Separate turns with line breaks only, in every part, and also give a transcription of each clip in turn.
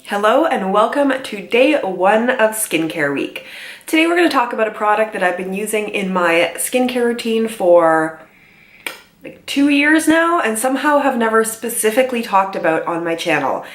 Hello and welcome to day one of skincare week. Today we're going to talk about a product that I've been using in my skincare routine for like 2 years now and somehow have never specifically talked about on my channel.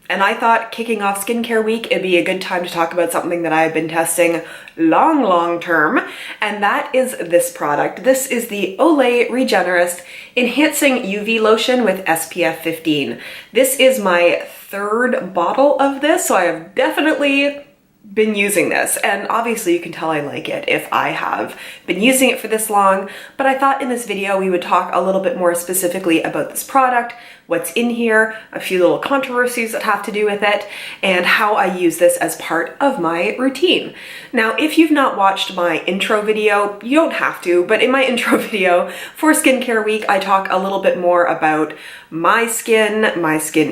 And I thought kicking off skincare week, it'd be a good time to talk about something that I've been testing long term, and that is this product. This is the Olay Regenerist Enhancing UV Lotion with SPF 15. This is my third bottle of this, so I have definitely been using this, and obviously you can tell I like it if I have been using it for this long, but I thought in this video we would talk a little bit more specifically about this product, what's in here, a few little controversies that have to do with it, and how I use this as part of my routine. Now, if you've not watched my intro video, you don't have to, but in my intro video for skincare week, I talk a little bit more about my skin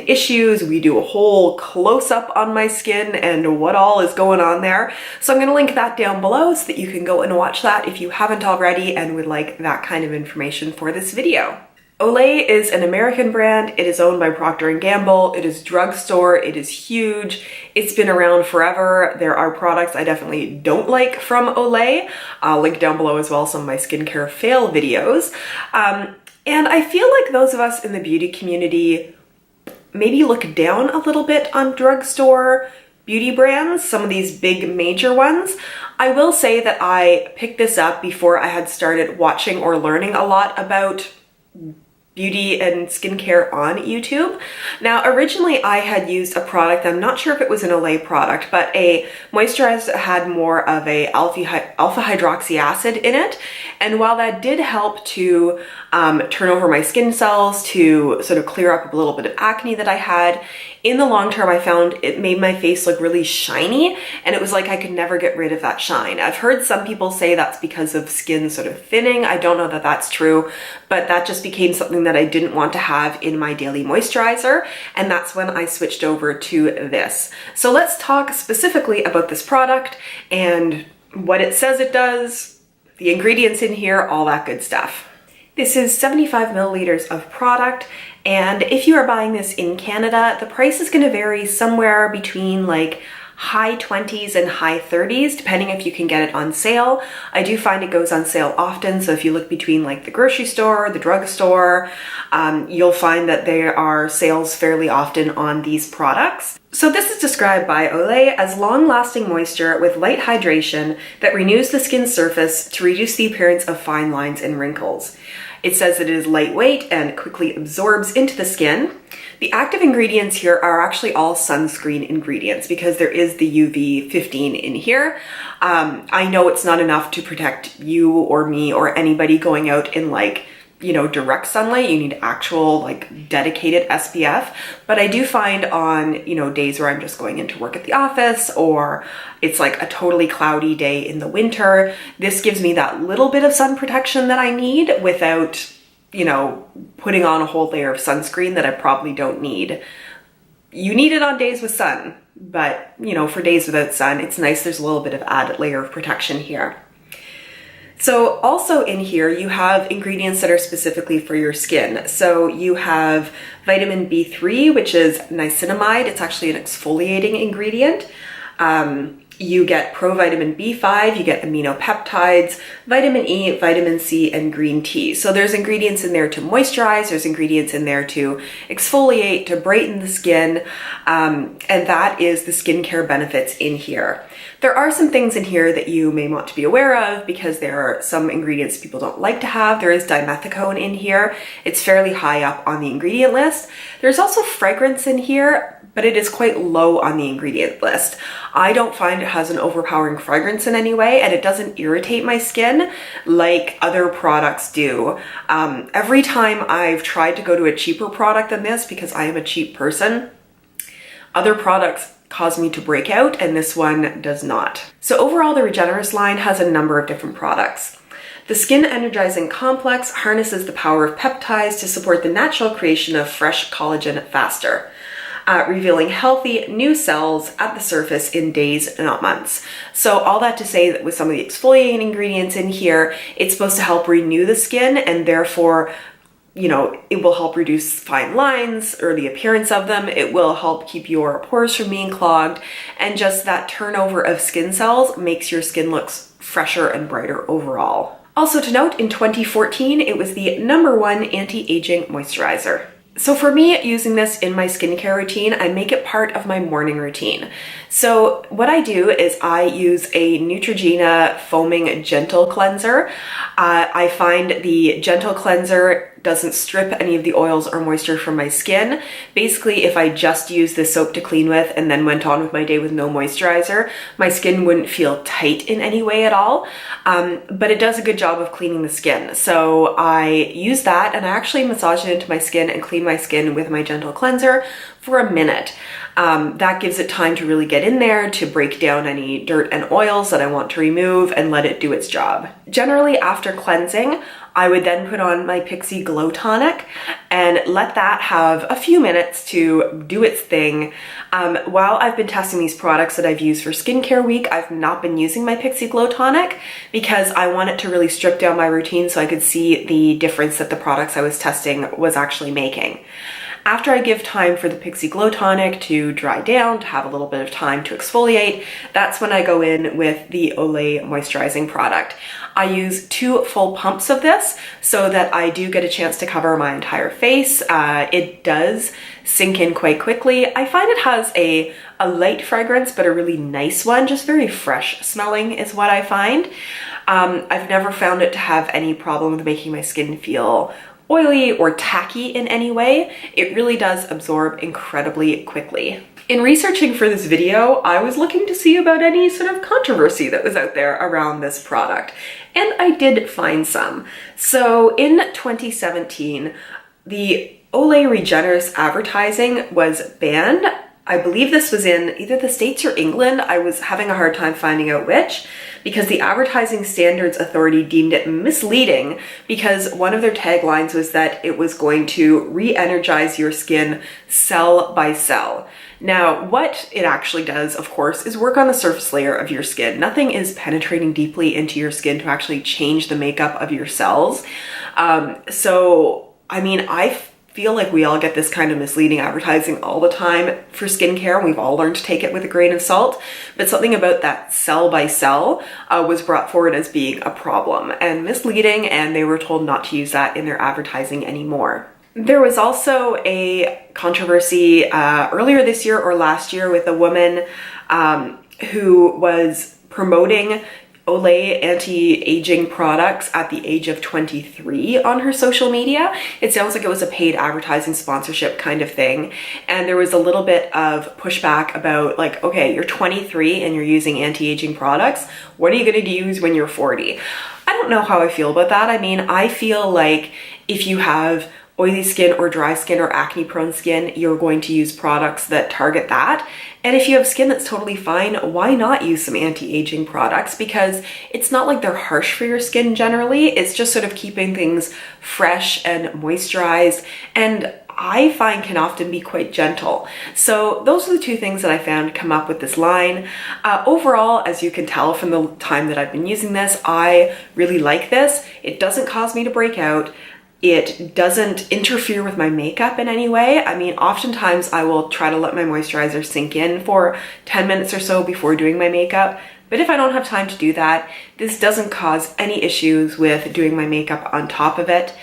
issues. We do a whole close-up on my skin and what all is going on there. So I'm going to link that down below so that you can go and watch that if you haven't already and would like that kind of information for this video. Olay is an American brand. It is owned by Procter & Gamble. It is drugstore. It is huge. It's been around forever. There are products I definitely don't like from Olay. I'll link down below as well some of my skincare fail videos. And I feel like those of us in the beauty community maybe look down a little bit on drugstore beauty brands, some of these big major ones. I will say that I picked this up before I had started watching or learning a lot about beauty and skincare on YouTube. Now, originally I had used a product, I'm not sure if it was an Olay product, but a moisturizer that had more of a alpha hydroxy acid in it. And while that did help to turn over my skin cells, to sort of clear up a little bit of acne that I had, in the long term, I found it made my face look really shiny, and it was like I could never get rid of that shine. I've heard some people say that's because of skin sort of thinning. I don't know that that's true, but that just became something that I didn't want to have in my daily moisturizer, and that's when I switched over to this. So let's talk specifically about this product and what it says it does, the ingredients in here, all that good stuff. This is 75 milliliters of product, and if you are buying this in Canada, the price is going to vary somewhere between like high 20s and high 30s, depending if you can get it on sale. I do find it goes on sale often, so if you look between like the grocery store, the drugstore, you'll find that there are sales fairly often on these products. So this is described by Olay as long-lasting moisture with light hydration that renews the skin surface to reduce the appearance of fine lines and wrinkles. It says that it is lightweight and quickly absorbs into the skin. The active ingredients here are actually all sunscreen ingredients because there is the UV 15 in here. I know it's not enough to protect you or me or anybody going out in like, you know, direct sunlight. You need actual like dedicated SPF, but I do find on, you know, days where I'm just going into work at the office or it's like a totally cloudy day in the winter, this gives me that little bit of sun protection that I need without, you know, putting on a whole layer of sunscreen that I probably don't need. You need it on days with sun, but you know, for days without sun, it's nice there's a little bit of added layer of protection here. So also in here, you have ingredients that are specifically for your skin. So you have vitamin B3, which is niacinamide. It's actually an exfoliating ingredient. You get provitamin B5, you get aminopeptides, vitamin E, vitamin C, and green tea. So there's ingredients in there to moisturize, there's ingredients in there to exfoliate, to brighten the skin, and that is the skincare benefits in here. There are some things in here that you may want to be aware of because there are some ingredients people don't like to have. There is dimethicone in here. It's fairly high up on the ingredient list. There's also fragrance in here, but it is quite low on the ingredient list. I don't find it has an overpowering fragrance in any way, and it doesn't irritate my skin like other products do. Every time I've tried to go to a cheaper product than this, because I am a cheap person, other products cause me to break out, and this one does not. So overall, the Regenerist line has a number of different products. The Skin Energizing Complex harnesses the power of peptides to support the natural creation of fresh collagen faster, revealing healthy new cells at the surface in days, not months. So all that to say that with some of the exfoliating ingredients in here, it's supposed to help renew the skin and therefore you know, it will help reduce fine lines or the appearance of them. It will help keep your pores from being clogged. And just that turnover of skin cells makes your skin look fresher and brighter overall. Also to note, in 2014, it was the #1 anti-aging moisturizer. So for me, using this in my skincare routine, I make it part of my morning routine. So what I do is I use a Neutrogena foaming gentle cleanser. I find the gentle cleanser doesn't strip any of the oils or moisture from my skin. Basically, if I just used this soap to clean with and then went on with my day with no moisturizer, my skin wouldn't feel tight in any way at all. But it does a good job of cleaning the skin. So I use that and I actually massage it into my skin and clean my skin with my gentle cleanser for a minute. That gives it time to really get in there, to break down any dirt and oils that I want to remove and let it do its job. Generally, after cleansing, I would then put on my Pixi Glow Tonic and let that have a few minutes to do its thing. While I've been testing these products that I've used for skincare week, I've not been using my Pixi Glow Tonic because I want it to really strip down my routine so I could see the difference that the products I was testing was actually making. After I give time for the Pixi Glow Tonic to dry down, to have a little bit of time to exfoliate, that's when I go in with the Olay moisturizing product. I use 2 full pumps of this so that I do get a chance to cover my entire face. It does sink in quite quickly. I find it has a light fragrance, but a really nice one, just very fresh smelling is what I find. I've never found it to have any problem with making my skin feel oily or tacky in any way. It really does absorb incredibly quickly. In researching for this video, I was looking to see about any sort of controversy that was out there around this product, and I did find some. So in 2017, the Olay Regenerist advertising was banned. I believe this was in either the States or England. I was having a hard time finding out which, because the Advertising Standards Authority deemed it misleading because one of their taglines was that it was going to re-energize your skin cell by cell. Now, what it actually does, of course, is work on the surface layer of your skin. Nothing is penetrating deeply into your skin to actually change the makeup of your cells. So, I mean, I feel like we all get this kind of misleading advertising all the time for skincare. We've all learned to take it with a grain of salt, but something about that cell by cell was brought forward as being a problem and misleading, and they were told not to use that in their advertising anymore. There was also a controversy earlier this year or last year with a woman who was promoting Olay anti-aging products at the age of 23 on her social media. It sounds like it was a paid advertising sponsorship kind of thing. And there was a little bit of pushback about like, okay, you're 23 and you're using anti-aging products. What are you going to use when you're 40? I don't know how I feel about that. I mean, I feel like if you have oily skin or dry skin or acne prone skin, you're going to use products that target that. And if you have skin that's totally fine, why not use some anti-aging products? Because it's not like they're harsh for your skin generally. It's just sort of keeping things fresh and moisturized, and I find can often be quite gentle. So those are the 2 things that I found come up with this line. Overall, as you can tell from the time that I've been using this, I really like this. It doesn't cause me to break out. It doesn't interfere with my makeup in any way. I mean, oftentimes I will try to let my moisturizer sink in for 10 minutes or so before doing my makeup. But if I don't have time to do that, this doesn't cause any issues with doing my makeup on top of it.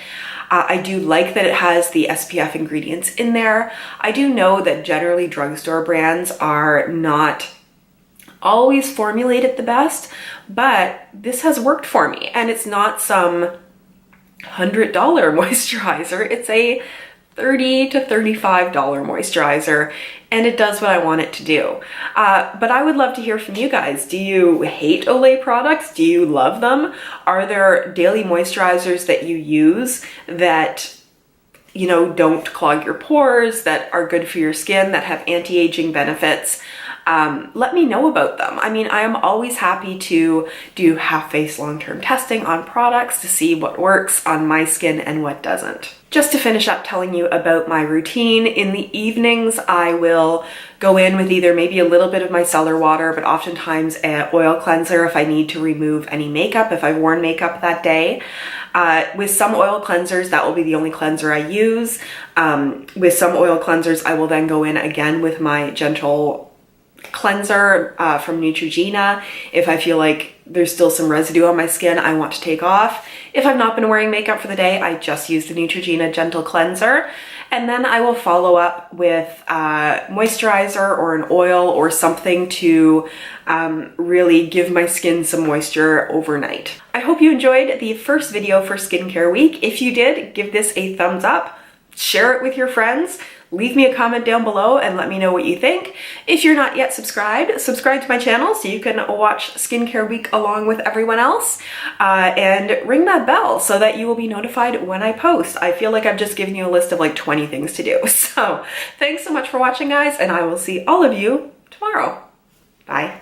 I do like that it has the SPF ingredients in there. I do know that generally drugstore brands are not always formulated the best, but this has worked for me, and it's not some $100 moisturizer. It's a $30 to $35 moisturizer, and it does what I want it to do. But I would love to hear from you guys. Do you hate Olay products? Do you love them? Are there daily moisturizers that you use that, you know, don't clog your pores, that are good for your skin, that have anti-aging benefits? let me know about them. I mean, I am always happy to do half-face long-term testing on products to see what works on my skin and what doesn't. Just to finish up telling you about my routine, in the evenings I will go in with either maybe a little bit of micellar water, but oftentimes an oil cleanser if I need to remove any makeup, if I've worn makeup that day. With some oil cleansers, that will be the only cleanser I use. With some oil cleansers, I will then go in again with my gentle cleanser from Neutrogena. If I feel like there's still some residue on my skin I want to take off. If I've not been wearing makeup for the day, I just use the Neutrogena Gentle Cleanser. And then I will follow up with moisturizer or an oil or something to really give my skin some moisture overnight. I hope you enjoyed the first video for Skincare Week. If you did, give this a thumbs up, share it with your friends, leave me a comment down below and let me know what you think. If you're not yet subscribed, subscribe to my channel so you can watch Skincare Week along with everyone else, and ring that bell so that you will be notified when I post. I feel like I've just given you a list of like 20 things to do. So thanks so much for watching, guys, and I will see all of you tomorrow. Bye.